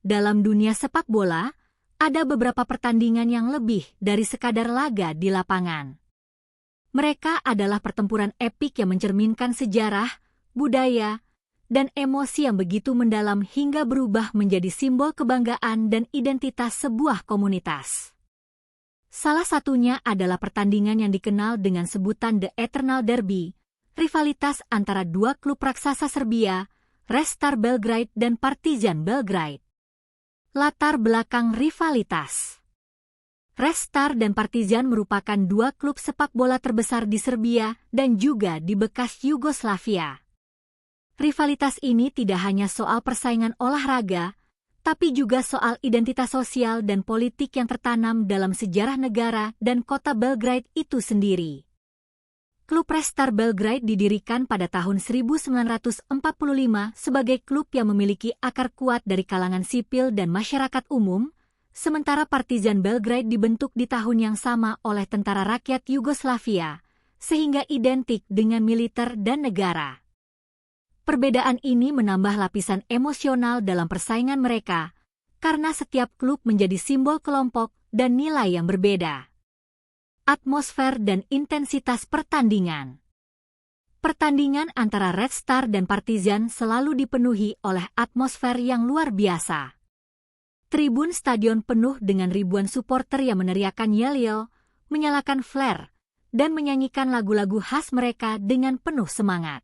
Dalam dunia sepak bola, ada beberapa pertandingan yang lebih dari sekadar laga di lapangan. Mereka adalah pertempuran epik yang mencerminkan sejarah, budaya, dan emosi yang begitu mendalam hingga berubah menjadi simbol kebanggaan dan identitas sebuah komunitas. Salah satunya adalah pertandingan yang dikenal dengan sebutan The Eternal Derby, rivalitas antara dua klub raksasa Serbia, Red Star Belgrade dan Partizan Belgrade. Latar belakang rivalitas. Red Star dan Partizan merupakan dua klub sepak bola terbesar di Serbia dan juga di bekas Yugoslavia. Rivalitas ini tidak hanya soal persaingan olahraga, tapi juga soal identitas sosial dan politik yang tertanam dalam sejarah negara dan kota Belgrade itu sendiri. Klub Red Star Belgrade didirikan pada tahun 1945 sebagai klub yang memiliki akar kuat dari kalangan sipil dan masyarakat umum, sementara Partizan Belgrade dibentuk di tahun yang sama oleh tentara rakyat Yugoslavia, sehingga identik dengan militer dan negara. Perbedaan ini menambah lapisan emosional dalam persaingan mereka, karena setiap klub menjadi simbol kelompok dan nilai yang berbeda. Atmosfer dan intensitas pertandingan. Pertandingan antara Red Star dan Partizan selalu dipenuhi oleh atmosfer yang luar biasa. Tribun stadion penuh dengan ribuan supporter yang meneriakkan yel-yel, menyalakan flare, dan menyanyikan lagu-lagu khas mereka dengan penuh semangat.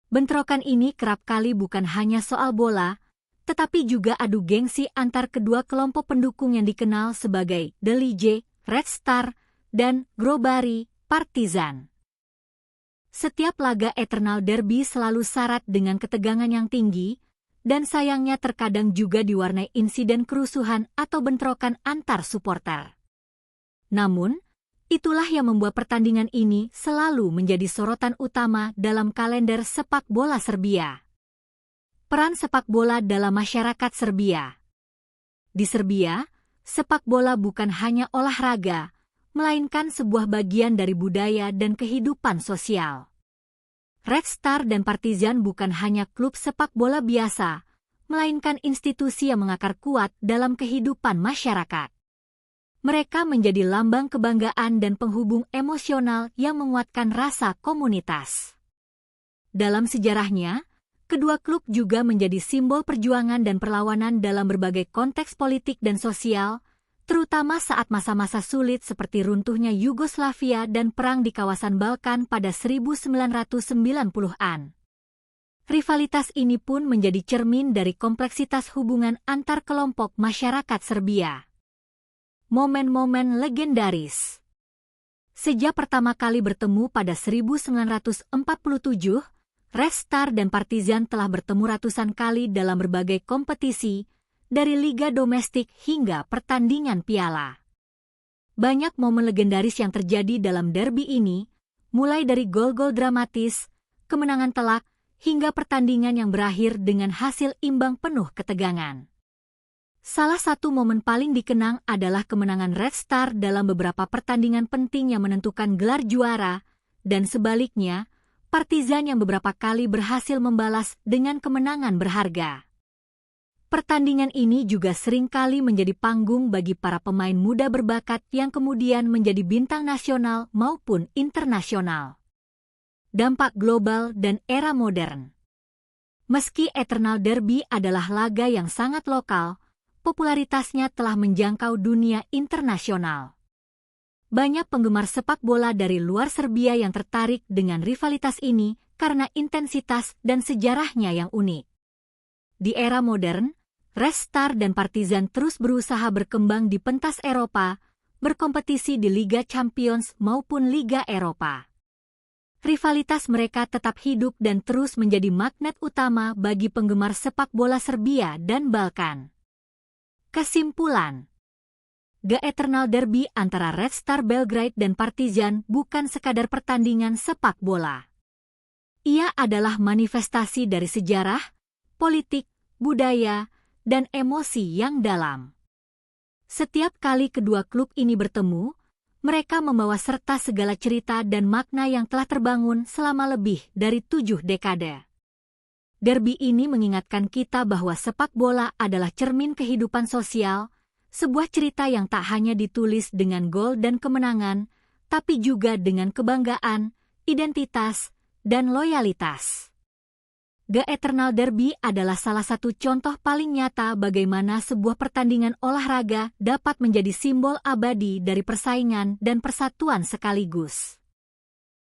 Bentrokan ini kerap kali bukan hanya soal bola, tetapi juga adu gengsi antar kedua kelompok pendukung yang dikenal sebagai The Lige, Red Star, dan Grobari, Partizan. Setiap laga Eternal Derby selalu syarat dengan ketegangan yang tinggi, dan sayangnya terkadang juga diwarnai insiden kerusuhan atau bentrokan antar supporter. Namun, itulah yang membuat pertandingan ini selalu menjadi sorotan utama dalam kalender sepak bola Serbia. Peran sepak bola dalam masyarakat Serbia. Di Serbia, sepak bola bukan hanya olahraga, melainkan sebuah bagian dari budaya dan kehidupan sosial. Red Star dan Partizan bukan hanya klub sepak bola biasa, melainkan institusi yang mengakar kuat dalam kehidupan masyarakat. Mereka menjadi lambang kebanggaan dan penghubung emosional yang menguatkan rasa komunitas. Dalam sejarahnya, kedua klub juga menjadi simbol perjuangan dan perlawanan dalam berbagai konteks politik dan sosial, terutama saat masa-masa sulit seperti runtuhnya Yugoslavia dan perang di kawasan Balkan pada 1990-an. Rivalitas ini pun menjadi cermin dari kompleksitas hubungan antar kelompok masyarakat Serbia. Momen-momen legendaris. Sejak pertama kali bertemu pada 1947, Red Star dan Partizan telah bertemu ratusan kali dalam berbagai kompetisi, dari liga domestik hingga pertandingan piala. Banyak momen legendaris yang terjadi dalam derby ini, mulai dari gol-gol dramatis, kemenangan telak, hingga pertandingan yang berakhir dengan hasil imbang penuh ketegangan. Salah satu momen paling dikenang adalah kemenangan Red Star dalam beberapa pertandingan penting yang menentukan gelar juara, dan sebaliknya, Partizan yang beberapa kali berhasil membalas dengan kemenangan berharga. Pertandingan ini juga seringkali menjadi panggung bagi para pemain muda berbakat yang kemudian menjadi bintang nasional maupun internasional. Dampak global dan era modern. Meski Eternal Derby adalah laga yang sangat lokal, popularitasnya telah menjangkau dunia internasional. Banyak penggemar sepak bola dari luar Serbia yang tertarik dengan rivalitas ini karena intensitas dan sejarahnya yang unik. Di era modern, Red Star dan Partizan terus berusaha berkembang di pentas Eropa, berkompetisi di Liga Champions maupun Liga Eropa. Rivalitas mereka tetap hidup dan terus menjadi magnet utama bagi penggemar sepak bola Serbia dan Balkan. Kesimpulan. The Eternal Derby antara Red Star Belgrade dan Partizan bukan sekadar pertandingan sepak bola. Ia adalah manifestasi dari sejarah, politik, budaya, dan emosi yang dalam. Setiap kali kedua klub ini bertemu, mereka membawa serta segala cerita dan makna yang telah terbangun selama lebih dari 7 dekade. Derby ini mengingatkan kita bahwa sepak bola adalah cermin kehidupan sosial, sebuah cerita yang tak hanya ditulis dengan gol dan kemenangan, tapi juga dengan kebanggaan, identitas, dan loyalitas. The Eternal Derby adalah salah satu contoh paling nyata bagaimana sebuah pertandingan olahraga dapat menjadi simbol abadi dari persaingan dan persatuan sekaligus.